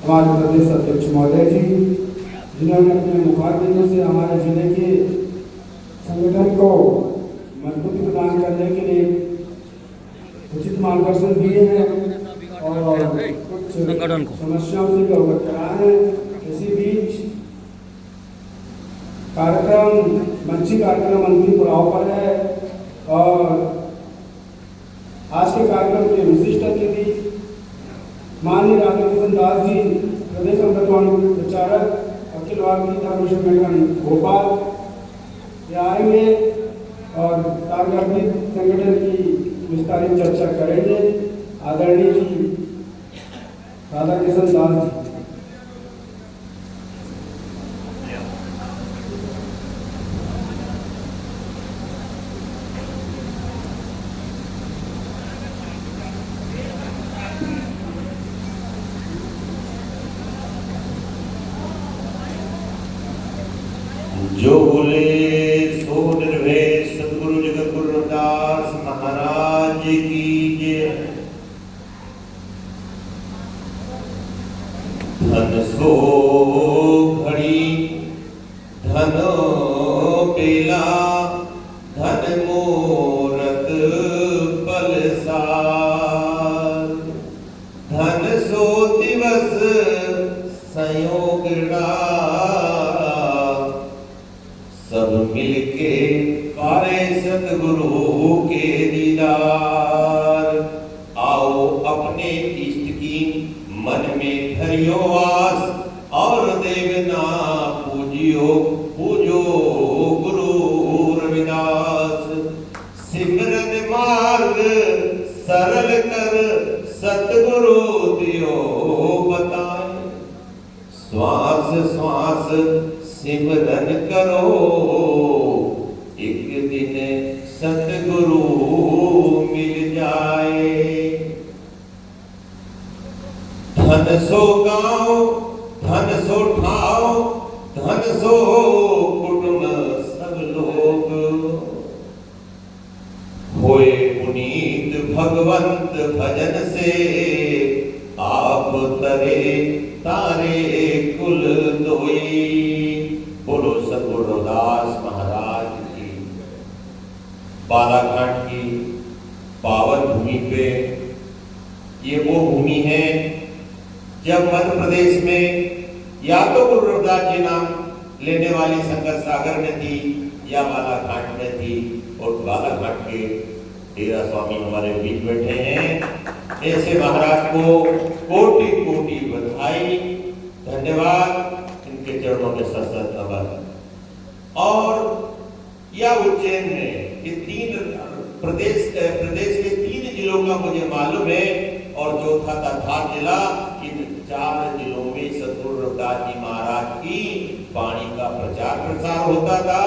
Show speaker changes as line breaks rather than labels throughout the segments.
हमारे प्रदेश अध्यक्ष महोदय जी, जिन्होंने अपने मुखारबिंदों से हमारे जिले के संगठन को मजबूती प्रदान करने के लिए उचित मार्गदर्शन दिए हैं और कुछ समस्याओं से अवगत कराए हैं। इसी बीच मंची कार्यक्रम अंतिम पड़ाव पर है और आज के कार्यक्रम के विशिष्ट अतिथि माननीय राधा किशन दास जी, प्रदेश अमृतवाणी प्रचारक अखिल भारतीय धर्म संगठन भोपाल, ये आएंगे और तारगर्भित संगठन की विस्तारित चर्चा करेंगे। आदरणीय जी राधा किशन दास जी।
जो बोले सो निर्भय सतगुरु जगत गुरु रविदास महाराज की जय। धन सो घड़ी धन पेला धन मूरत बलसार, धन सो दिवस संयोगड़ा सब मिलके पारे सतगुरु के दीदार। आओ अपने इष्ट की मन में धरियो आस और देवना पूजियो पूजो गुरु रविदास। सिमरन मार्ग सरल कर सतगुरु दियो बताए, श्वास श्वास सिमरन करो एक दिन सतगुरु मिल जाए। धन सो गाँव धन सो ठाव धन सो कुटुंब सब लोग, होए पुनीत भगवंत भजन से आप तरे तारे कुल दोई। बोलो सतगुरु रविदास महाराज की। बालाघाट की पावन भूमि पे, ये वो भूमि है जब मध्य प्रदेश में या तो गुरु रविदास जी नाम लेने वाली संगत सागर में थी या बालाघाट में थी। और बालाघाट के डेरा स्वामी हमारे बीच बैठे हैं। ऐसे महाराज को कोटि कोटि बधाई, धन्यवाद, इनके चरणों में सशक्त नमन। और या उज्जैन में ये प्रदेश के 3 जिलों का मुझे मालूम है और चौथा था धार जिला। इन 4 जिलों में सतगुरु रविदास जी महाराज की वाणी का प्रचार प्रसार होता था।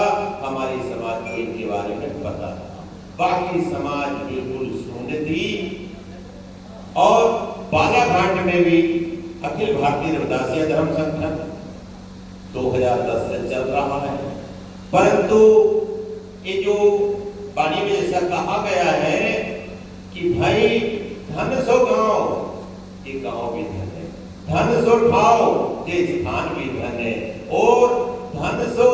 हमारी समाज को इनके बारे में पता था, बाकी समाज बिल्कुल शून्य थी। और बालाघाट में भी अखिल भारतीय रविदासिया धर्म संगठन 2010 से चल रहा है, परंतु ये जो वाणी में ऐसा कहा गया है कि भाई धन सो गांव, ये गांव भी धन है, धन सो ठाव, ये स्थान भी धन है। और धन सो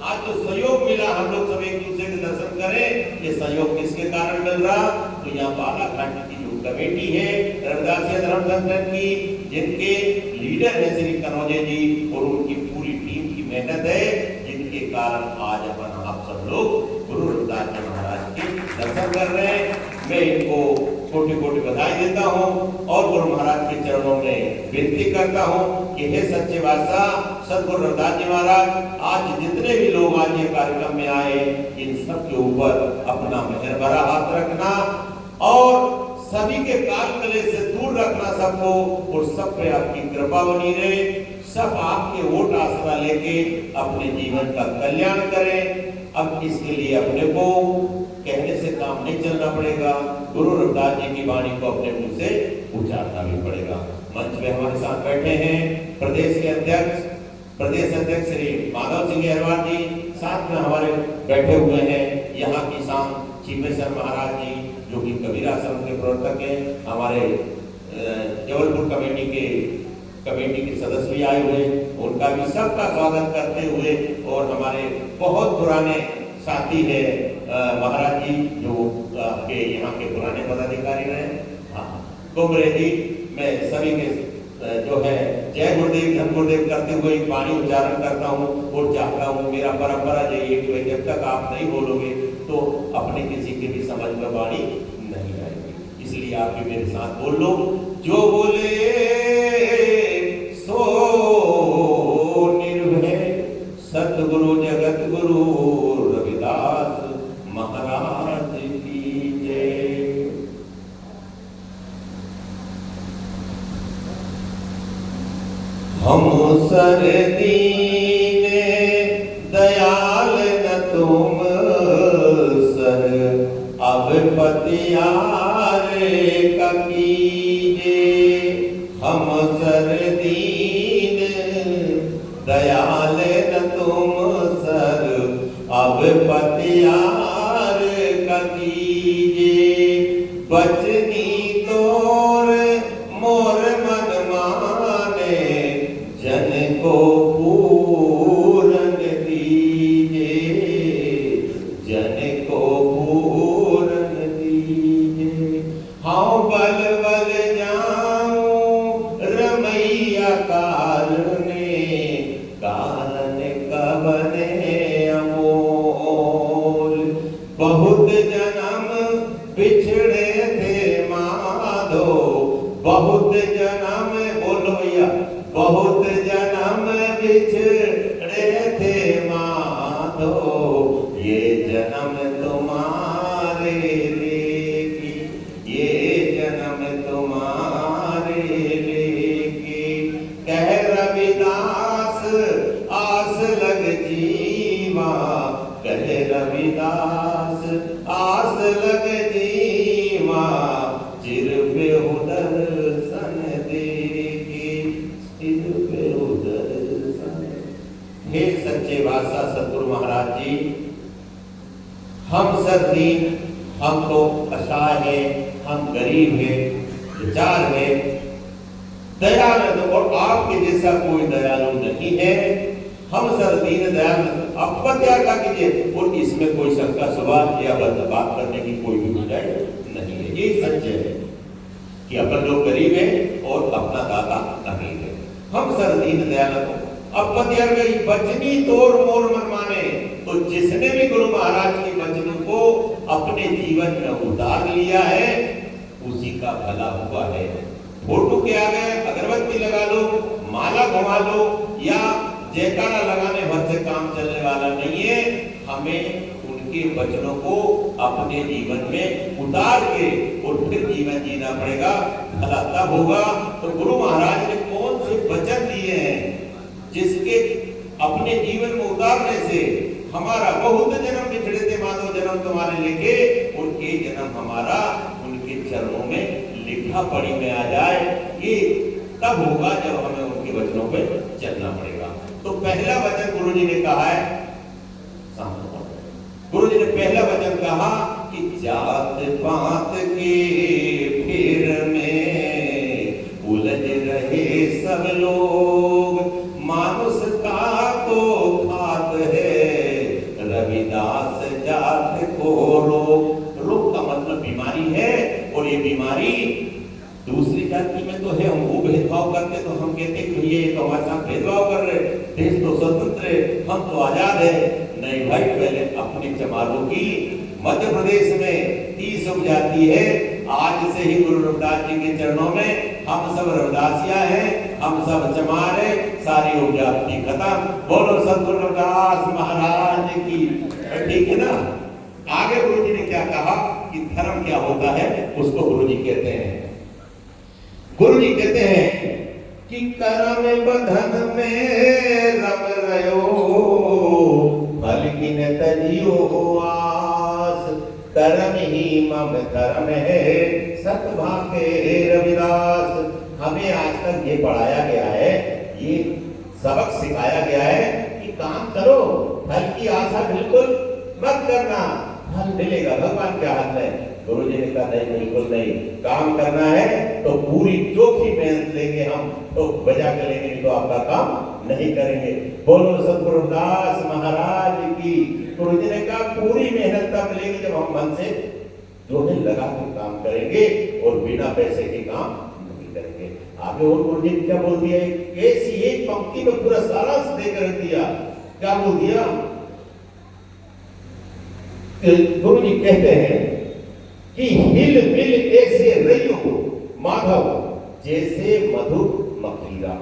आज जो सहयोग मिला, हम लोग सब एक दूसरे के दर्शन करें, ये सहयोग किसके कारण मिल रहा? तो यहाँ बालाघाट की जो कमेटी है रविदासिया धर्म संगठन की, जिनके लीडर है श्री कनौजे जी और उनकी पूरी टीम की मेहनत है, जिनके कारण आज अपन आप सब लोग गुरु रविदास जी महाराज के दर्शन कर रहे हैं। मैं इनको कोटि कोटि बधाई देता हूँ और गुरु महाराज के चरणों में विनती करता हूँ कि हे सच्चे बादशाह सतगुरु रविदास जी महाराज, आज जितने भी लोग आज ये कार्यक्रम में आए, इन सब के ऊपर अपना मेहर भरा हाथ रखना और सभी के काल कलेश से दूर रखना सबको, और सब पे आपकी कृपा बनी रहे। सब आपके वोट आसरा लेके अपने जीवन का कल्याण करें। अब इसके लिए अपने को कहने से काम नहीं चलना पड़ेगा, गुरु रविदास जी की वाणी को अपने मुंह से उच्चारना भी पड़ेगा। मंच में हमारे साथ बैठे हैं प्रदेश अध्यक्ष श्री माधव सिंह अहरवाल जी, साथ में हमारे बैठे हुए हैं यहाँ की शान चीमेश्वर महाराज जी, जो कि कबीर आश्रम के प्रवर्तक हैं, हमारे जबलपुर कमेटी के कमेटी के सदस्य भी आए हुए, उनका भी सबका स्वागत करते हुए, और हमारे बहुत पुराने साथी है महाराज जी जो आपके यहाँ के पुराने पदाधिकारी रहे, हाँ कुमरे जी, मैं सभी के जो है जय गुरुदेव धन गुरुदेव करते हुए वाणी उच्चारण करता हूँ और चाहता हूँ मेरा परंपरा यही है कि जब तक आप नहीं बोलोगे तो अपने किसी के भी समझ में वाणी नहीं आएगी, इसलिए आप भी मेरे साथ बोल लो। जो बोले सो निर्भय सतगुरु जगत गुरु रविदास महाराज की जय। हम सर दीने दयाल न तुम सर अब पतियारे ककीजे। हम सर दीन दयाल न तुम सर अब पतियार ककीजे। बचनी तोर मोर मन माने जन को पूरन दीजे, जन को पूरन दीजे। हाँ बल बल जाऊं रमैया कारणे कारण कवने अमोल। बहुत जन्म बिछड़े थे माधो, बहुत जन्म बोलो भैया, बहुत जन्म बिछड़े थे माधो, ये जन्म तुम्हारे लेगी, ये जन्म तुम्हारे लेगी। कह रविदास आस लग जीवा, कह रविदास आस लग जीवा, चिर पे दर्शन देगी, चिर पे दर्शन। हे सच्चे बादशाह सतगुरु महाराज जी, हम सब दीन, हम तो असहाय है, हम गरीब है, लाचार है, दयालु, और आपके जैसा कोई दयालु नहीं है। हम सब दीन दयालु, अपत्याग कीजिए, और इसमें कोई शंका सवाल या बात करने की कोई भी गुंजाइश नहीं है। ये सच है कि अपन लोग गरीब है और अपना दाता नहीं है। हम सब दीन दयालु, अपत्याग बचनी तोर मोर मन माने। तो जिसने भी गुरु महाराज की वचनों को अपने जीवन में उतार लिया है उसी का भला हुआ है। फोटो के आगे अगरबत्ती लगा लो, माला घुमा लो, या जयकारा लगाने भर से काम चलने वाला नहीं है। हमें उनके वचनों को अपने जीवन में उतार के और फिर जीवन जीना पड़ेगा। भला तब होगा। तो गुरु महाराज ने कौन से वचन दिए हैं जिसके अपने जीवन में उतारने से हमारा बहुत जन्म बिछड़े थे माधव जन्म तुम्हारे लेके, और ये जन्म हमारा उनके चरणों में लिखा पढ़ी में आ जाए। ये तब होगा जब हमें उनके वचनों पे चलना पड़ेगा। तो पहला वचन गुरु जी ने कहा है, गुरु जी ने पहला वचन कहा कि जात पात के फिर में उलझ रहे सब लोग, मानुषता को खात है रविदास जात को रोग। रोग का मतलब बीमारी है, और ये बीमारी दूसरी जाति में तो है। हम वो भेदभाव करते तो हम कहते कि ये तो हमारे साथ भेदभाव कर रहे, देश तो स्वतंत्र है, हम तो आजाद है। नहीं भाई, पहले अपनी चमारों की मध्य प्रदेश में 30 उपजाति है। आज से ही गुरु रविदास जी के चरणों में हम सब रविदासिया हैं, हम सब चमार है, सारी उपजाति खत्म। बोलो सतगुरु रविदास महाराज की। ठीक है ना। आगे गुरु जी ने क्या कहा कि धर्म क्या होता है, उसको गुरु जी कहते हैं। गुरु जी कहते हैं कि कर्म बंधन में रम रयो, फल की न तजियो आस, कर्म ही मम धर्म है सत भाके रविदास। हमें आज तक ये पढ़ाया गया है, ये सबक सिखाया गया है कि काम करो, फल की आशा बिल्कुल मत करना, फल मिलेगा भगवान के हाथ में। गुरु जी ने कहा नहीं, बिल्कुल नहीं, काम करना है तो पूरी चोखी मेहनत लेंगे हम, तो बजा के लेंगे, नहीं तो आपका काम नहीं करेंगे। बोलो सतगुरु रविदास महाराज की। गुरु जी ने कहा पूरी मेहनत तब मिलेगी जब हम मन से जो है लगा के काम करेंगे और बिना पैसे के काम नहीं करेंगे। आगे और गुरु जी ने क्या बोल दिया, ऐसी एक पंक्ति में पूरा सारांश देकर रख दिया। क्या बोल दिया, गुरु जी कहते हैं कि हिल मिल ऐसे रहियो माधव जैसे मधु मकीरा,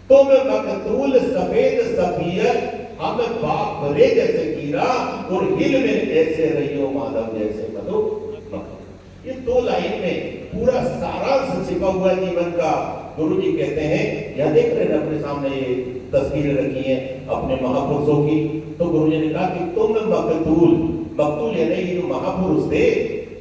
तुम मकतूल सफेद सफियर हम बाप रे जैसे कीरा, और हिल मिल ऐसे रहियो माधव जैसे मधु मकीरा। ये दो लाइन में पूरा सारांश छिपा हुआ जीवन का। गुरु जी कहते हैं, यह देख रहे हैं अपने सामने ये तस्वीरें रखी हैं अपने महापुरुषों की। तो गुरु जी ने कहा कि तुम मकतूल, मकतूल यानी ये जो महापुरुष थे,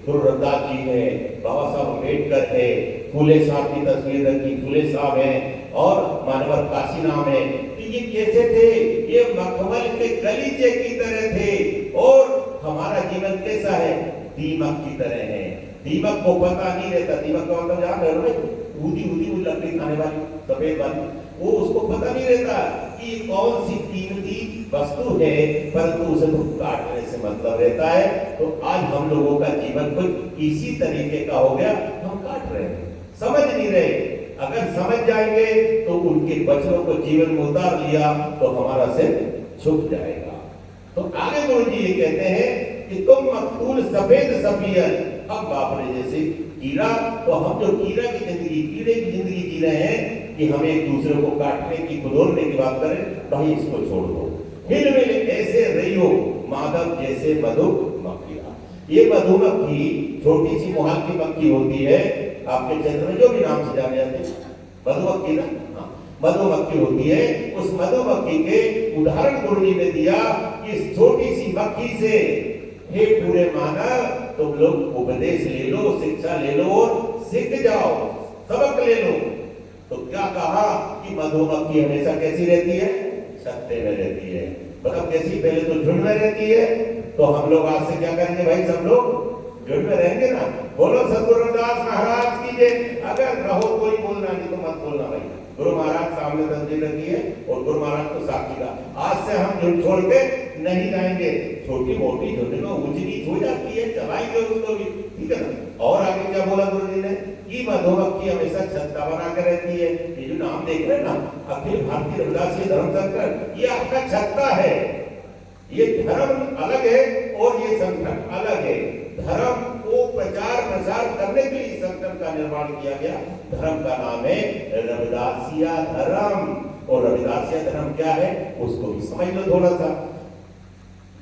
गुरु रविदास जी है, बाबा साहब अम्बेडकर है, फूले साहब की तस्वीर रखी, फूले साहब है, और मानवर काशी नाम है। तो ये कैसे थे, ये मखमल के गलीचे की तरह थे, और हमारा जीवन कैसा है, दीमक की तरह है। दीमक को पता नहीं रहता, दीमक का मतलब जान रहे हो, ऊदी ऊदी हुई लकड़ी खाने वाली सफेद वाली, वो उसको पता नहीं रहता कि कौन सी कीमती वस्तु है, परंतु उसे तो काटने से मतलब रहता है। तो आज हम लोगों का जीवन कुछ इसी तरीके का हो गया, हम काट रहे हैं, समझ नहीं रहे। अगर समझ जाएंगे तो उनके वचनों को जीवन में उतार लिया तो हमारा सिर झुक जाएगा। तो आगे गुरु जी ये कहते हैं कि तुम मकतूल सफेद सफियर हम बापरे जैसे कीड़ा, तो हम जो कीड़ा की जिंदगी, कीड़े की जिंदगी जी रहे हैं कि हमें एक दूसरे को काटने की, खुदोरने की बात करें, भाई इसको छोड़ दो। हिल मिल ऐसे रहियो माधव जैसे मधु मक्खिया। ये मधुमक्खी छोटी सी मोहाल की मक्खी होती है, आपके क्षेत्र में जो भी नाम से जाने जाते हैं मधुमक्खी ना, हाँ, मधुमक्खी होती है। उस मधुमक्खी के उदाहरण गुरु जी ने दिया कि इस छोटी सी मक्खी से, हे पूरे मानव, तुम लोग उपदेश ले लो, शिक्षा ले लो और सीख जाओ, सबक ले लो। तो क्या कहा कि मधुमक्खी हमेशा कैसी रहती है, छत्ते में रहती है। मतलब कैसी, पहले तो झुंड में रहती है। तो हम लोग आज से क्या करेंगे भाई, सब लोग झुंड में रहेंगे ना। बोलो सतगुरु रविदास महाराज की जय। अगर रहो कोई बोलना, नहीं तो मत बोलना भाई। गुरु महाराज सामने तस्वीर रखी है और गुरु महाराज को साक्षी का, आज से हम झुंड छोड़ के नहीं जाएंगे। छोटी मोटी झुंड में ऊंच नीच हो जाती है, चलाएंगे उसको भी, ठीक है ना। और आगे क्या बोला गुरु जी ने कि मधुमक्खी हमेशा छत्ता बना कर रहती है। ये जो नाम देख रहे हैं ना, अखिल भारतीय रविदासी धर्म संगठन, ये आपका छत्ता है। ये धर्म अलग है और ये संगठन अलग है। धर्म को प्रचार प्रसार करने के लिए संगठन का निर्माण किया गया। धर्म का नाम है रविदासिया धर्म। और रविदासिया धर्म क्या है उसको भी समझ लो थोड़ा सा।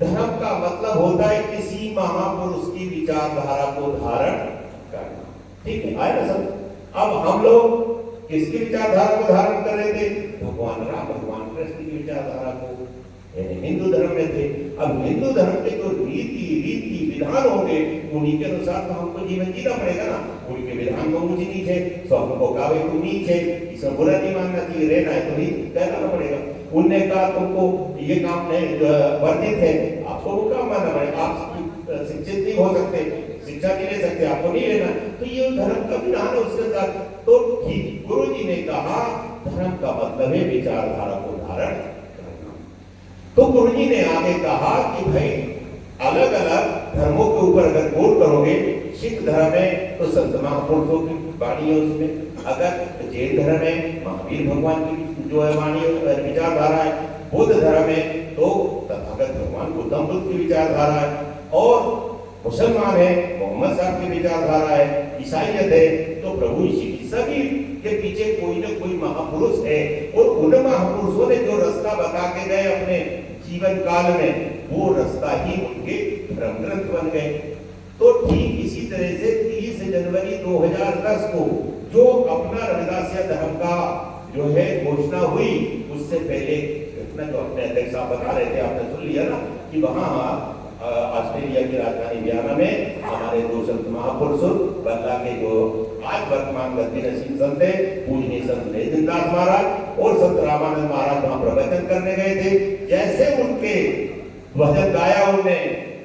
धर्म का मतलब होता है किसी महापुरुष की विचारधारा को धारण करना, ठीक है, आए ना सब। अब हम लोग किसकी विचारधारा को धारण कर रहे थे, भगवान राम, भगवान कृष्ण की विचारधारा को, हिंदू धर्म में थे। अब हिंदू धर्म के जो रीति विधान होंगे उन्हीं के अनुसार तो हमको जीवन जीना पड़ेगा ना। उनके विधान को ऊंच नीच है, तो हमको कहा भाई तुम नीच है, इसमें बुरा नहीं मानना चाहिए, रहना है तो नहीं कहना पड़ेगा। उनने कहा तुमको ये काम नहीं वर्जित है, आपको वो काम मानना पड़ेगा। आप शिक्षित नहीं हो सकते, शिक्षा नहीं ले सकते, आपको नहीं लेना। तो ये धर्म का विधान है उसके साथ। तो ठीक गुरु जी ने कहा धर्म का मतलब है विचारधारा को धारण करना। तो गुरु जी ने आगे कहा कि भाई अलग अलग धर्मों के ऊपर अगर गौर करोगे, सिख धर्म है तो संत महापुरुषों की वाणी है उसमें, अगर जैन धर्म है महावीर भगवान की जो है वाणी विचारधारा है, बुद्ध धर्म है तो तथागत भगवान गौतम बुद्ध की विचारधारा है, और मुसलमान है मोहम्मद साहब की विचारधारा है, ईसाईयत है तो प्रभु यीशु की। सभी के पीछे कोई न कोई महापुरुष है, और उन महापुरुषों ने जो रास्ता बता के गए अपने जीवन काल में, वो रास्ता ही उनके धर्म ग्रंथ बन गए। तो ठीक इसी तरह से 30 जनवरी 2010 को जो अपना रविदासिया धर्म का जो है घोषणा हुई, उससे पहले घटना जो अपने अध्यक्ष साहब बता रहे थे, आपने सुन लिया ना कि वहाँ ऑस्ट्रेलिया की राजधानी वियना में हमारे दो संत महापुरुष बल्ला के जो आज वर्तमान गतिशील संत है, पूजनीय संत लेदिनदास महाराज और संत रामानंद महाराज वहां प्रवचन करने गए थे। जैसे उनके वचन गाया उनने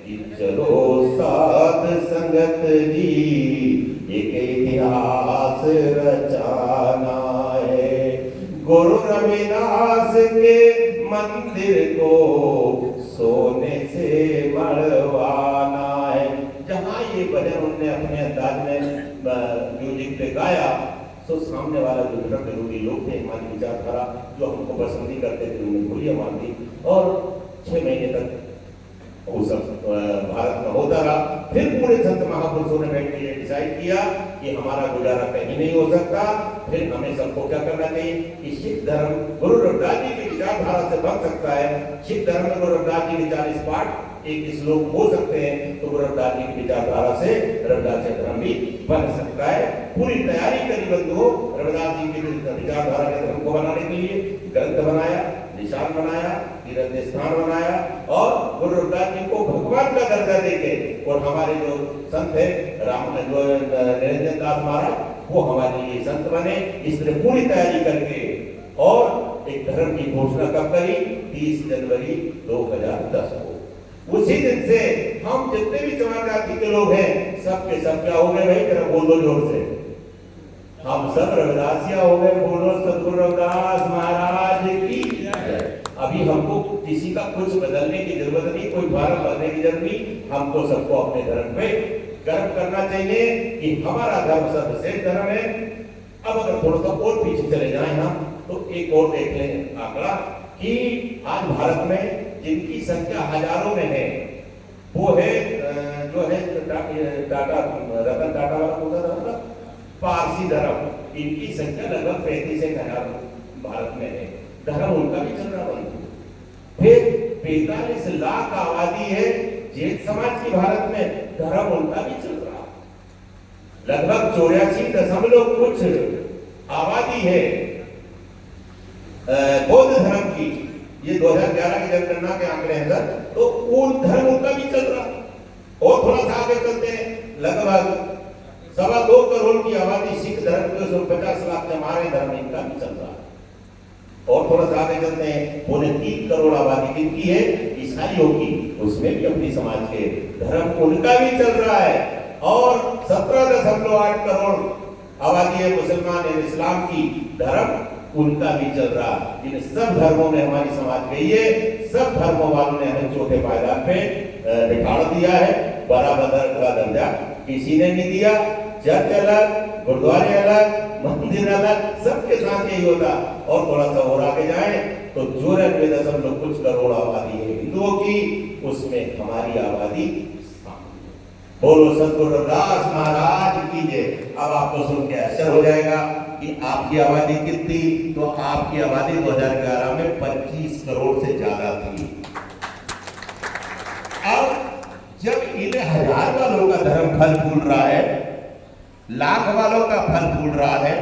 कि चलो साध संगत जी एक इतिहास रचाना है। गुरु रविदास के मंदिर को सोने से मढ़वाना है। जहां ये भजन उन्होंने अपने अंदाज में म्यूजिक पे गाया तो सामने वाला जो धर्म विरोधी लोग थे, हमारी विचारधारा जो हमको पसंद करते थे, उन्होंने गोलियां मार दी और 6 महीने तक वो सब भारत में होता रहा। फिर पूरे संत महापुरुषों ने बैठ के डिसाइड किया कि हमारा गुजारा कहीं नहीं हो सकता। फिर हमें सबको क्या करना चाहिए कि सिख धर्म गुरु रविदास जी की विचारधारा से बन सकता है। सिख धर्म में गुरु रविदास जी के 40 पाठ एक श्लोक हो सकते हैं, तो गुरु रविदास जी की विचारधारा से रविदास धर्म भी बन सकता है। पूरी तैयारी करी बंधुओं रविदास जी की विचारधारा के धर्म को बनाने के लिए। ग्रंथ बनाया, निशान बनाया, तीर्थ स्थान बनाया और गुरु रविदास जी को भगवान का दर्जा देके, और हमारे जो संत है निरंजन दास महाराज वो हमारे लिए संत बने। इस तरह पूरी तैयारी करके और एक धर्म की घोषणा कब करी? 30 जनवरी 2010 को। उसी दिन से हम जितने भी चमार जाति के लोग हैं सबके सब क्या हो गए भाई? जरा बोल दो जोर से, हम सब रविदासिया हो गए। बोलो सतगुरु रविदास महाराज की। अभी हमको किसी का कुछ बदलने की जरूरत नहीं, कोई फॉर्म भरने की जरूरत नहीं। हमको सबको अपने धर्म पे गर्व करना चाहिए कि हमारा धर्म सर्वश्रेष्ठ धर्म है। अब अगर थोड़ा सा और पीछे चले जाए हम तो एक और देख लें आंकड़ा कि आज भारत में जिनकी संख्या हजारों में है वो है जो है टाटा रतन टाटा वाला होता था पारसी धर्म। इनकी संख्या लगभग 35,000 भारत में है। धर्म उनका भी चल रहा है। फिर 45 लाख आबादी है जैन समाज की भारत में, धर्म उनका भी चल रहा है। लगभग 84 कुछ आबादी है बौद्ध धर्म की। ये 2011 की जनगणना के आंकड़े हैं सर। तो वो धर्म उनका भी चल रहा है। और थोड़ा सा आगे चलते हैं, लगभग 2.25 करोड़ की आबादी सिख धर्म के, 50 लाख हमारे धर्म इनका भी चल रहा है। और थोड़ा सा आगे चलते हैं, 3.25 करोड़ आबादी किनकी है? ईसाइयों की। उसमें भी अपनी समाज के धर्म उनका भी चल रहा है। और 17.8 करोड़ आबादी है मुसलमान है, इस्लाम की, धर्म उनका भी चल रहा। इन सब धर्मों में हमारी समाज गई है। सब धर्मों वालों ने हमें चौथे पायदान पे बिठाड़ दिया है। बराबर का दर्जा किसी ने नहीं दिया। चर्च अलग, गुरुद्वारे अलग, मंदिर अलग, सबके साथ यही होता। और थोड़ा सा और आगे जाए तो 94 कुछ करोड़ आबादी है हिंदुओं की, उसमें हमारी आबादी। बोलो सतगुरु रविदास महाराज की जय। अब आपको सुन के आश्चर्य हो जाएगा कि आपकी आबादी कितनी? तो आपकी आबादी 2011 में 25 करोड़ से ज्यादा थी। अब जब इन 1000 वालों का धर्म फल फूल रहा है, लाख वालों का फल फूल रहा है,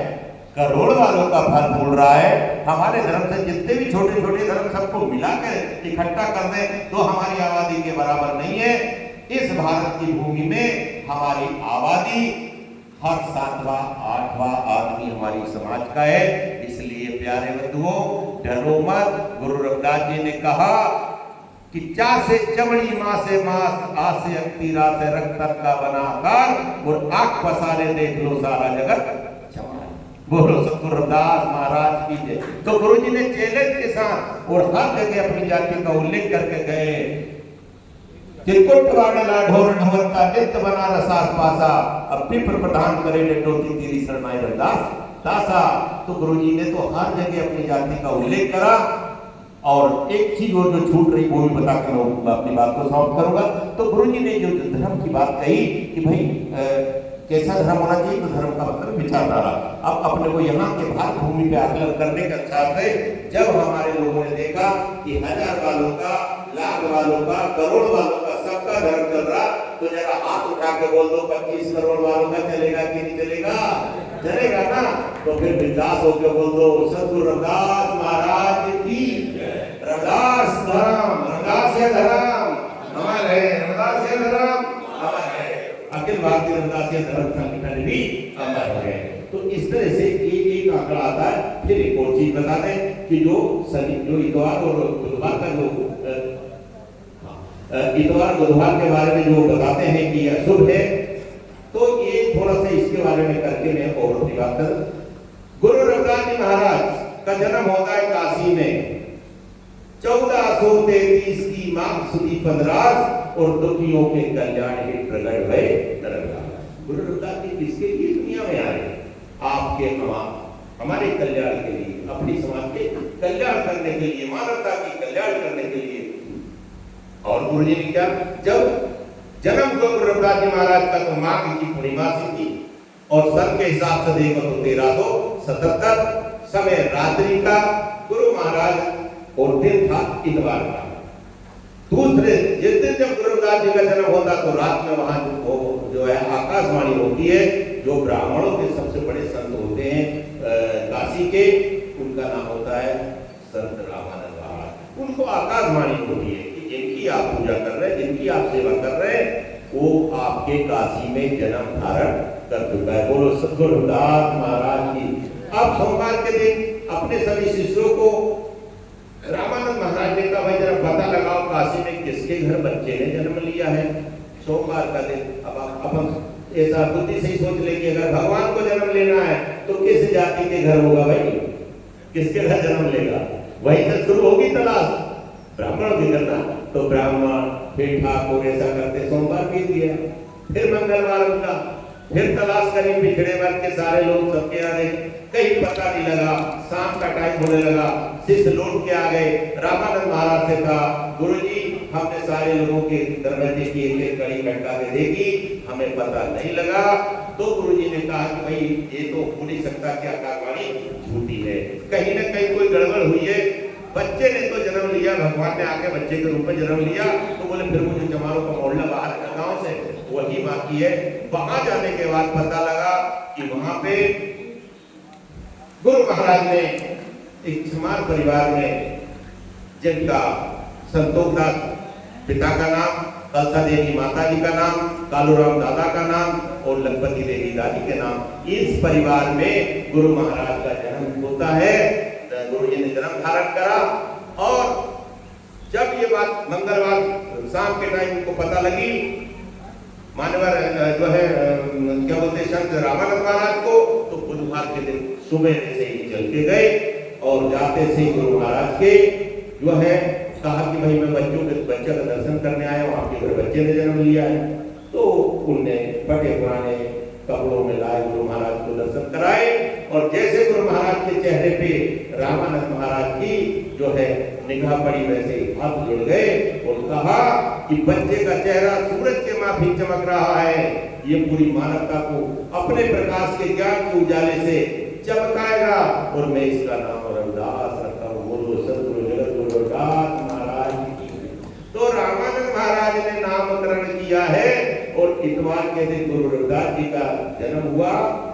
करोड़ वालों का फल फूल रहा है, हमारे धर्म से जितने भी छोटे छोटे धर्म सबको मिलाकर इकट्ठा कर दें तो हमारी आबादी के बराबर नहीं है। इस भारत की भूमि में हमारी आबादी हर 7वां 8वां आदमी हमारी समाज का है। इसलिए प्यारे बंधुओं, डरो मत। गुरु रविदास जी ने कहा कि चा से चमड़ी, मां से मांस, आ से अक्तीरा से रक्त का बनाकर, और आंख पसारे देख लो सारा जगत। बोलो सतगुरु रविदास महाराज की जय। तो गुरु जी ने चैलेंज के साथ और हर जगह अपनी जाति का उल्लेख करके गए। चिरकुट वाडला ढोर ढवंता नित्य बना रसास पासा, अब पिपर प्रधान करे ने डोती तेरी शरणाई रविदास दासा। तो गुरु जी ने तो हर जगह अपनी जाति का उल्लेख करा। और एक चीज और जो छूट रही वो भी बता कर मैं अपनी बात को समाप्त करूंगा। तो गुरु जी ने जो धर्म की बात कही कि भाई कैसा धर्म होना चाहिए, तो धर्म का मतलब विचारधारा। अब अपने को यहाँ के भारत भूमि पे आकलन करने का साथ है, जब हमारे लोगों ने देखा कि 1000 वालों का, लाख वालों का, करोड़ वालों का, सबका धर्म चल रहा, तो जरा हाथ उठा के बोल दो 25 करोड़ वालों का चलेगा कि नहीं चलेगा? चलेगा ना। तो फिर बिंदास होकर बोल दो सतगुरु रविदास महाराज की। रविदास धर्म, रविदास धर्म हमारे, रविदास धर्म हमारे, अखिल भारतीय रविदास धर्म संगठन भी अमर है। तो इस तरह से एक आंकड़ा आता है। फिर एक और चीज बता दें कि जो इतवार और बुधवार का जो इतवार बुधवार के बारे में जो बताते हैं कि यह शुभ है, तो ये थोड़ा सा इसके बारे में करके मैं और अपनी बात कर। गुरु रविदास जी महाराज का जन्म होता है काशी में 1433 की माघ सुदी 15 और दुखियों के कल्याण के प्रगट भय नरक। गुरु रविदास जी किसके लिए दुनिया में आए? आपके हमारे कल्याण के लिए, अपनी समाज के कल्याण करने के लिए, मानवता की कल्याण करने के लिए। और गुरु जी ने क्या, जब जन्म हुआ गुरु रविदास जी महाराज का तो माघ की पूर्णिमासी थी और सन के हिसाब से देखो तो 1377 समय रात्रि का गुरु महाराज और दिन था इतवार का। दूसरे जिस दिन जब गुरु रविदास जी का जन्म होता तो रात में वहां जो है आकाशवाणी होती है। जो ब्राह्मणों के सबसे बड़े संत होते हैं काशी के, उनका नाम होता है संत रामानंद महाराज। उनको आकाशवाणी होती है कि जिनकी आप पूजा कर रहे हैं, जिनकी आप सेवा कर रहे हैं, वो आपके काशी में जन्म धारण कर चुका है। बोलो सतगुरु रविदास महाराज की। अब सोमवार के दिन अपने सभी शिष्यों को रामानंद महाराज ने कहा, भाई जरा पता लगाओ काशी में किसके घर बच्चे ने जन्म लिया है सोमवार का दिन। अब अपन ऐसा बुद्धि से ही सोच ले कि अगर भगवान को जन्म लेना है तो किस जाति के घर होगा भाई, किसके घर जन्म लेगा? वही तो शुरू होगी तलाश ब्राह्मणों की करना। तो ब्राह्मण फिर ठाकुर ऐसा करते सोमवार बीत गया, फिर मंगलवार उनका, फिर तलाश करी पिछड़े वर्ग के सारे लोग सबके आ गए, कहीं पता नहीं लगा। शाम का टाइम होने लगा, शिष्य लौट के आ गए। रामानंद महाराज से कहा, गुरुजी हमने सारे लोगों के दरवाजे की एक कड़ी खटका के देखी, हमें पता नहीं लगा। तो गुरुजी ने कहा कि भाई ये तो हो नहीं सकता कि आकाशवाणी झूठी है, कहीं ना कहीं कोई गड़बड़ हुई है। बच्चे ने तो जन्म लिया, भगवान ने आके बच्चे के रूप में जन्म लिया। तो बोले फिर मुझे जमारों का मोहल्ला बाहर का गांव से वही बाकी है। वहां जाने के बाद पता लगा कि वहां पे गुरु महाराज ने एक समान परिवार में, जिनका संतोष दास पिता का नाम, कलसा देवी माता जी का नाम, कालूराम दादा का नाम और लखपति देवी दादी के नाम, इस परिवार में गुरु महाराज का जन्म होता है। गुरु जी ने जन्म धारण करा। और जब ये बात मंगलवार शाम के टाइम उनको पता लगी, मानवर जो है क्या बोलते संत रामानंद महाराज को, तो बुधवार के दिन सुबह से ही चल के गए और जाते से गुरु महाराज के जो है कहा कि भाई मैं बच्चे का दर्शन करने आया हूँ, आपके घर बच्चे ने जन्म लिया है। तो उनने बड़े पुराने कपड़ों में लाए गुरु महाराज को दर्शन कराए। और जैसे गुरु महाराज के चेहरे पे रामानंद महाराज की जो है निगाह पड़ी, वैसे हाथ जुड़ गए और कहा कि बच्चे का चेहरा सूरज के माफिक चमक रहा है, ये पूरी मानवता को अपने प्रकाश के ज्ञान के उजाले से चमकाएगा और मैं इसका नाम रविदास रखा हूँ। बोलो सतगुरु जगत गुरु रविदास महाराज की। तो रामानंद महाराज ने नामकरण किया है और इतवार के दिन गुरु रविदास जी का जन्म हुआ,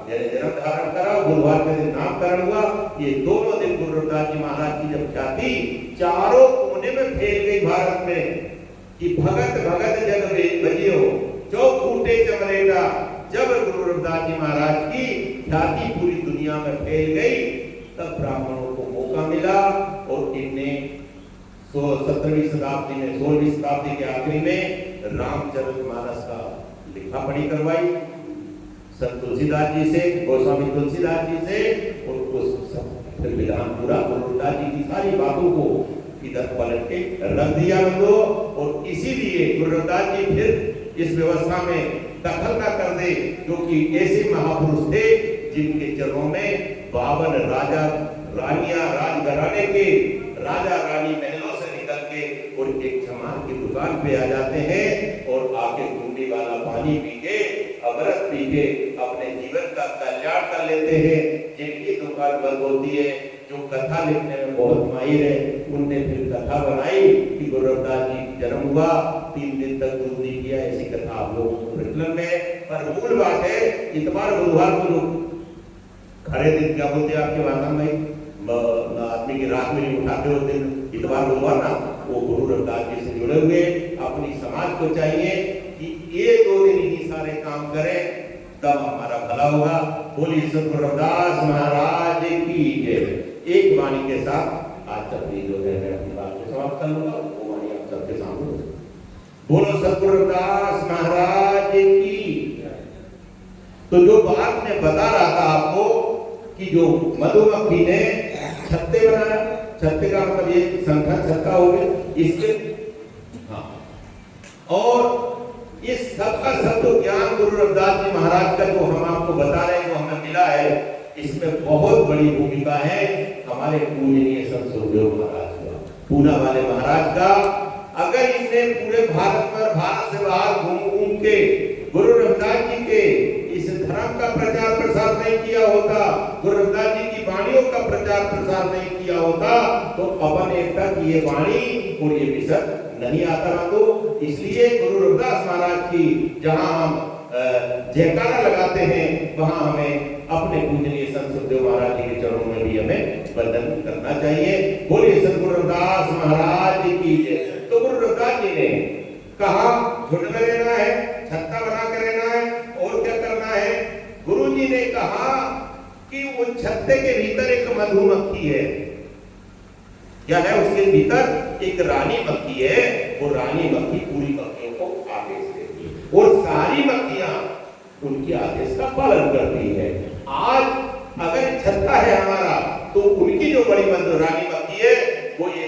जन्म धारण करा। बुधवार के दिन नामकरण हुआ। ये दोनों दिन गुरु रविदास जी महाराज की जब ख्याति चारों कोने में फैल गई भारत में कि भगत भगत जग बजियो जो फूटे चमरेगा। जब गुरु रविदास जी महाराज की ख्याति पूरी दुनिया में फैल गई, तब ब्राह्मणों को मौका मिला और इनने 17वीं शताब्दी में 16वीं शताब्दी के आखिरी में रामचरितमानस का लिखा पढ़ी करवाई संत तुलसीदास जी से, गोस्वामी तुलसीदास जी से। और उस फिर विधान पूरा गुरु रविदास जी की सारी बातों को इधर पलट के रख दिया बंधो। और इसीलिए गुरु रविदास जी फिर इस व्यवस्था में दखल न कर दे, क्योंकि ऐसे महापुरुष थे जिनके चरणों में 52 राजा रानियां राजघराने के राजा रानी महलों से निकल के और एक सामान की दुकान पे आ जाते हैं और आके कुंडी वाला पानी पी के, अमृत पी के अपने जीवन का कल्याण कर लेते हैं। जिनकी दुकान बंद होती है, जो कथा लिखने में बहुत माहिर है, उनने फिर कथा बनाई कि गुरु रविदास जी जन्म हुआ, 3 दिन तक दूध नहीं किया। ऐसी कथा आप लोगों को प्रचलन में। पर मूल बात है, इतवार बुधवार को लोग खरे दिन क्या बोलते हैं आपके भाषा में, आदमी की रात में नहीं उठाते हो दिन इतवार बुधवार ना, वो गुरु रविदास जी से जुड़े हुए। अपनी समाज को चाहिए कि ये 2 दिन ही सारे काम करें, तब हमारा भला होगा। बोलिए सतगुरु रविदास महाराज की जय। एक वाणी के साथ आज तक जो है मैं अपनी बात को समाप्त कर लूंगा। वो वाणी आप सबके सामने बोलो सतगुरु रविदास महाराज की। तो जो बात मैं बता रहा था आपको कि जो मधुमक्खी ने छत्ते बनाया, छत्ते का मतलब ये संख्या छत्ता हो गया इसके, हाँ, और इस सब का सब जो ज्ञान गुरु रविदास जी महाराज का जो हम आपको बता रहे हैं, जो हमें मिला है, इसमें बहुत बड़ी भूमिका है हमारे पूजनीय संत सुखदेव महाराज का, पूना वाले महाराज का। अगर इसने पूरे भारत पर, भारत से बाहर घूम घूम के गुरु रविदास जी के इस धर्म का प्रचार प्रसार नहीं किया होता, गुरु रविदास जी की वाणियों का प्रचार प्रसार नहीं किया होता, तो अपन एक तक ये वाणी और ये विषय नहीं आता ना। तो इसलिए गुरु रविदास महाराज की जहां हम जयकारा लगाते हैं, वहां हमें अपने पूजनीय संत सुखदेव महाराज जी के चरणों में भी हमें वंदन करना चाहिए। बोलिए सतगुरु रविदास महाराज की जय। तो गुरु रविदास जी ने कहा झुंड में रहना है, छत्ता बना कर रहना है, और क्या करना है। गुरु जी ने कहा कि उस छत्ते के भीतर एक मधुमक्खी है। क्या है उसके भीतर? एक रानी मक्खी है। वो रानी मक्खी पूरी मक्खियों को आदेश देती है और सारी मक्खियां उनके आदेश का पालन करती है। आज अगर छत्ता है हमारा, तो उनकी जो बड़ी रानी मक्खी है वो ये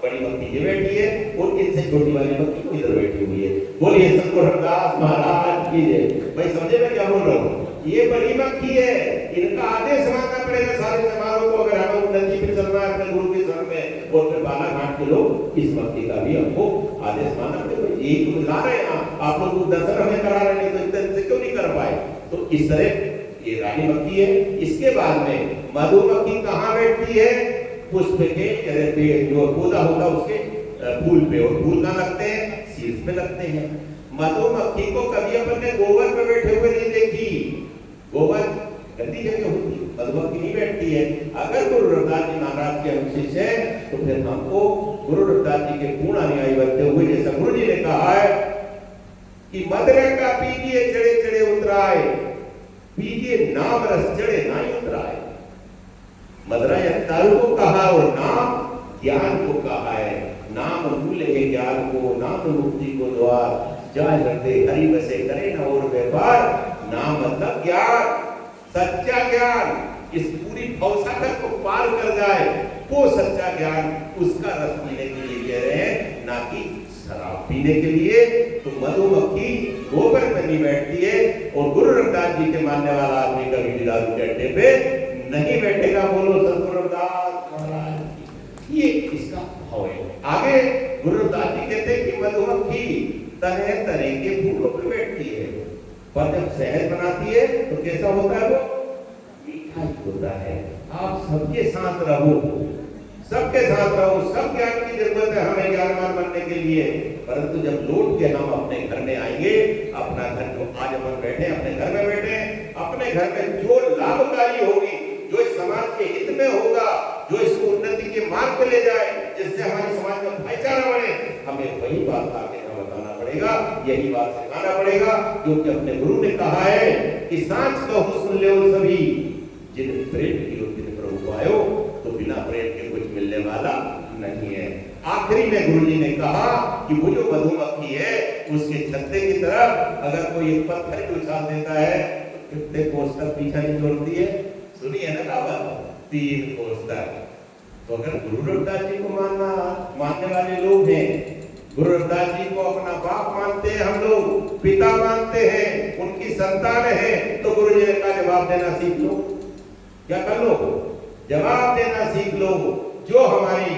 बड़ी मक्खी ये बैठी है और इनसे छोटी वाली मक्खी को इधर बैठी हुई है। बोलिए सतगुरु रविदास महाराज की जय। भाई समझे मैं क्या बोल रहा हूँ? ये बड़ी मक्खी है, इनका आदेश मानना पड़ेगा सारे समारोह को। अगर हमें नदी पे चलना है अपने गुरु के शरण में, और फिर बालाघाट के लोग इस मक्खी का भी हमको आदेश मानना पड़ेगा। यही तो ला रहे हैं आप लोग को दर्शन हमें करा रहे, नहीं तो इतने से क्यों नहीं कर पाए। तो इस तरह ये रानी मक्खी है। इसके बाद में मधुमक्खी कहाँ बैठती है? पुष्प के जो पौधा होता है उसके फूल पे, और फूल कहाँ लगते हैं? शीर्ष पे लगते हैं। मधुमक्खी को कभी अपन ने गोबर पे बैठे हुए नहीं देखी। गोबर गंदी जगह होती है, मधुमक्खी नहीं बैठती है। अगर गुरु रविदास जी महाराज के अनुशिष्य है, तो फिर हमको गुरु रविदास जी के पूर्ण अनुयायी बनते हुए, जैसा गुरु जी ने कहा है कि मदरा का पीजिए चढ़े चढ़े उतराए, पीजिए नाम रस चढ़े ना उतराए। मदरा या दारू को कहा और नाम ज्ञान को कहा है। नाम मूल है ज्ञान को, नाम मुक्ति को द्वार, जाय हृदय हरि बसे करे न और व्यापार। नाम मतलब ज्ञान, सच्चा ज्ञान। इस पूरी भवसागर को पार कर जाए वो सच्चा ज्ञान, उसका रस पीने के लिए कह रहे हैं, ना कि शराब पीने के लिए। तो मधुमक्खी गोबर में नहीं बैठती है, और गुरु रविदास जी के मानने वाला आदमी कभी भी दारू के अड्डे पे नहीं बैठेगा। बोलो सतगुरु रविदास महाराज की। ये इसका भाव है। आगे गुरु रविदास जी कहते हैं कि मधुमक्खी तरह तरह के फूलों पे बैठती है, पर जब शहद बनाती है तो कैसा होता है? वो मीठा होता है। आप सबके साथ रहो, सबके साथ रहो। सब ज्ञान की जरूरत है हमें ज्ञानवान बनने के लिए, परंतु जब लौट के हम अपने घर में आएंगे, अपना घर जो आज अपन बैठे अपने घर में बैठे, अपने घर में जो लाभकारी होगी, जो इस समाज के हित में होगा, जो इसको उन्नति के मार्ग पे ले जाए, जिससे हमारे समाज में भाईचारा बढ़े, हमें वही बात आगे बताना पड़ेगा, यही बात सिखाना पड़ेगा। क्योंकि अपने गुरु ने कहा है कि सांच कहूं सुन ले सभी, जिन प्रेम की जिन प्रभु पायो, तो बिना प्रेम के कुछ मिलने वाला नहीं है। आखिरी में गुरु जी ने कहा कि वो जो मधुमक्खी है, उसके छत्ते की तरफ अगर कोई एक पत्थर भी उछाल देता है, तो कितने कोस तक पीछा नहीं छोड़ती है। सुनिए ना कहावत, 3 कोस तक। तो अगर गुरु रविदास जी को मानने वाले लोग हैं, गुरु रविदास जी को अपना बाप मानते हैं, हम लोग पिता मानते हैं, उनकी संतान है, तो गुरु जी ने कहा जवाब देना सीख लो। क्या कर लो? जवाब देना सीख लो। जो हमारी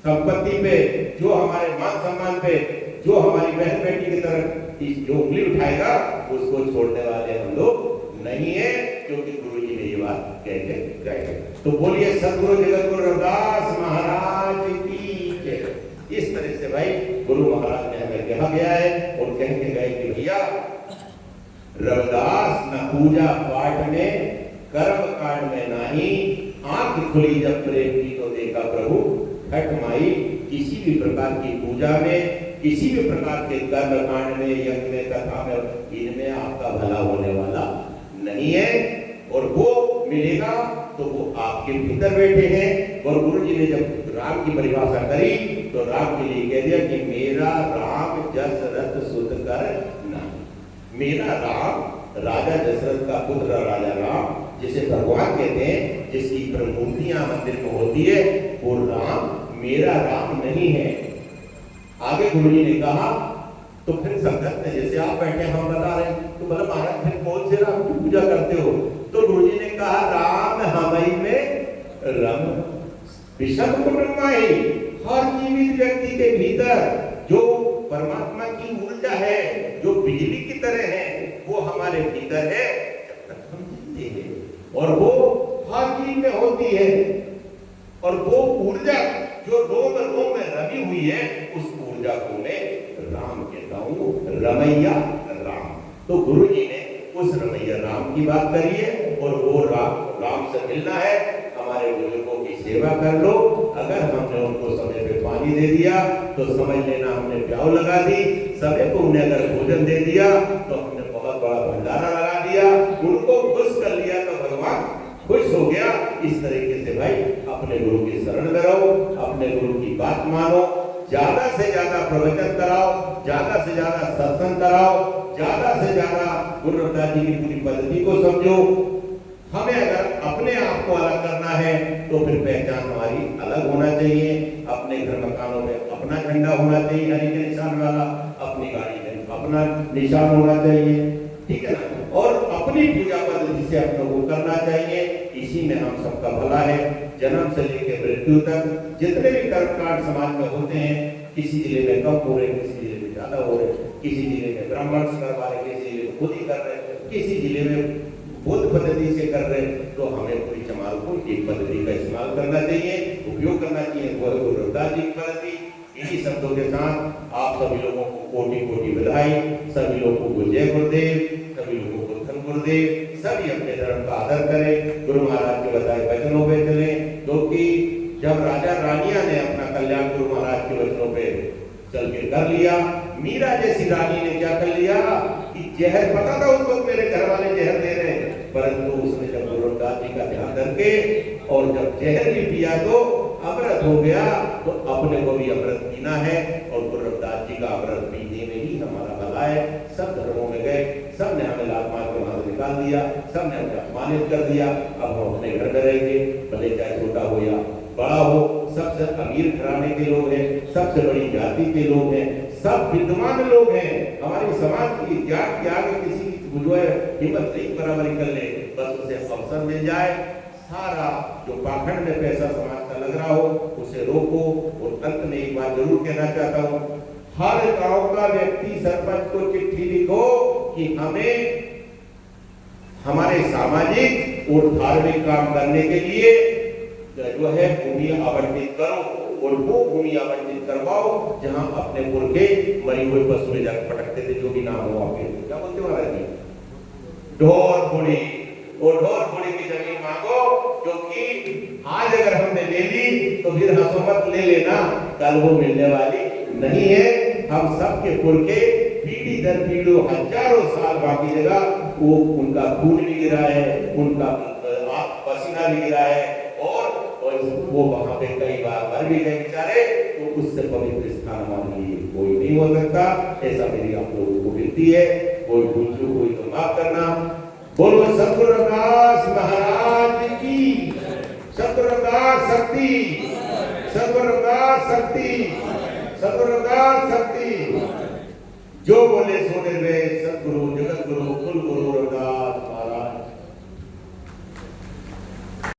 संपत्ति पे, जो हमारे मान सम्मान पे, जो हमारी बहन बेटी की तरफ जो उंगली उठाएगा, उसको छोड़ने वाले हम लोग नहीं है, क्योंकि गुरु जी ने ये बात कह के गए। तो बोलिए सतगुरु जगत गुरु रविदास महाराज की जय। इस तरह से भाई गुरु महाराज ने हमें कहा गया है, और कह के गए कि भैया रविदास न पूजा पाठ में, कर्म कांड में नाही, आंख खुली जब प्रेम की तो देखा प्रभु खट माई। किसी भी प्रकार की पूजा में, किसी भी प्रकार के कर्म कांड में, यज्ञ में, कथा में, इनमें आपका भला होने वाला नहीं है। और वो मिलेगा तो वो आपके भीतर बैठे हैं। और गुरु जी ने जब राम की परिभाषा करी तो राम के लिए कह दिया कि मेरा राम दशरथ सुत कर नहीं। मेरा राम राजा दशरथ का पुत्र राजा राम, जिसे भगवान कहते हैं, जिसकी प्रमूर्तियां मंदिर में होती है, वो राम मेरा राम नहीं है। आगे गुरु जी ने कहा तो फिर संगत में जैसे आप बैठे हम बता रहे हैं तो मतलब महाराज फिर कौन से राम की पूजा करते हो? तो गुरु जी ने कहा राम हमारी में रम विषम कुटुंबाई। हर जीवित व्यक्ति के भीतर जो परमात्मा की ऊर्जा है, जो बिजली की तरह है, वो हमारे भीतर है जब तक हम जीते हैं, और वो हर जीव में होती है। और वो ऊर्जा जो रोम रोम में रमी हुई है, उस ऊर्जा को मैं राम कहता हूं, रमैया राम। तो गुरु जी ने उस रमैया राम की बात करी है, और वो राम से मिलना है। हमारे बुजुर्गों की सेवा कर लो। अगर हमने उनको समय पे पानी दे दिया तो समझ लेना हमने प्याऊ लगा दी। समय को उन्हें अगर भोजन दे दिया तो हमने बहुत बड़ा भंडारा लगा दिया। उनको खुश कर लिया तो भगवान खुश हो गया। इस तरीके से भाई अपने गुरु की शरण में रहो, अपने गुरु की बात मानो, ज्यादा से ज्यादा प्रवचन कराओ, ज्यादा से ज्यादा सत्संग कराओ, ज्यादा से ज्यादा गुरु रविदास जी की पूरी पद्धति को समझो। हमें अगर अपने आप को अलग करना है तो फिर पहचान हमारी अलग होना चाहिए। अपने घर मकानों में अपना झंडा होना चाहिए, हरी के निशान वाला, अपनी गाड़ी में अपना निशान होना चाहिए, ठीक है ना। और अपनी पूजा पद्धति से अपनों को करना चाहिए। इसी में हम सबका भला है। जन्म से लेकर मृत्यु तक जितने भी कर्मकांड समाज में होते हैं, किसी जिले में कम हो रहे, किसी जिले में ज्यादा हो रहे, किसी जिले में ब्राह्मण से करवा रहे, किसी जिले में खुद ही कर रहे, किसी जिले में बुद्ध पद्धति से कर रहे, तो हमें पूरी चमार को एक पद्धति का इस्तेमाल करना चाहिए, उपयोग करना चाहिए। गुरु रविदास जी की पद्धति। इन्हीं शब्दों के साथ आप सभी लोगों को कोटि कोटि बधाई, सभी लोगों को जय गुरुदेव, सभी लोगों को धन गुरुदेव। सभी अपने धर्म का आदर करें, गुरु महाराज के बताए वचनों पे चले। क्योंकि जब राजा रानिया ने अपना कल्याण गुरु महाराज के वचनों पे चल के कर लिया, मीरा जैसी रानी ने क्या कर लिया कि जहर, पता था उसको मेरे घर वाले जहर दे रहे हैं, परंतु उसने जब गुरु रविदास जी का ध्यान करके और जब जहर भी पिया तो अमृत हो गया। तो अपने को भी अमृत पीना है, और गुरु रविदास जी का अमृत पीने में ही हमारा भला है। सब धर्मों में गए, सब ने हमें लात मार के वहां से निकाल दिया, सब ने हमें अपमानित कर दिया। अब हम अपने घर में रहेंगे, भले चाहे छोटा हो या बड़ा हो। सबसे अमीर घराने के लोग हैं, सबसे बड़ी जाति के लोग हैं, सब विद्वान लोग हैं। हमारी समाज की जात के आगे किसी की जो है हिम्मत नहीं बराबरी कर ले, बस उसे अवसर मिल जाए। सारा जो पाखंड में पैसा समाज का लग रहा हो उसे रोको। और अंत में एक बात जरूर कहना चाहता हूँ, हर गांव का व्यक्ति सरपंच को चिट्ठी लिखो कि हमें हमारे सामाजिक और धार्मिक काम करने के लिए जो है भूमि आवंटित करो, और वो भूमि आवंटित करवाओ जहां अपने पुरखे मरी हुए पशु में जाकर पटकते थे, जो भी नाम हो आपके, क्या बोलते महाराज जी, ढोर फुड़ी। और ढोर फुड़ी की जमीन मांगो, क्योंकि आज अगर हमने ले ली तो फिर हसोमत ले लेना, कल वो मिलने वाली नहीं है। हम सबके पुरखे पीढ़ी दर पीढ़ी हजारों साल बाकी जगह वो उनका खून भी गिरा है, उनका पसीना भी गिरा है, और वो वहां पे कई बार मर भी गए बेचारे। तो उससे पवित्र स्थान हमारे लिए कोई नहीं हो सकता। ऐसा मेरी आप लोगों को विनती है, कोई भूल चूक हुई तो माफ करना। बोलो सतगुरु रविदास महाराज की, सतगुरु रविदास शक्ति, सतगुरु रविदास शक्ति, सतगुरु रविदास शक्ति। जो बोले सो निर्भय सतगुरु जगत गुरु कुल गुरु रविदास।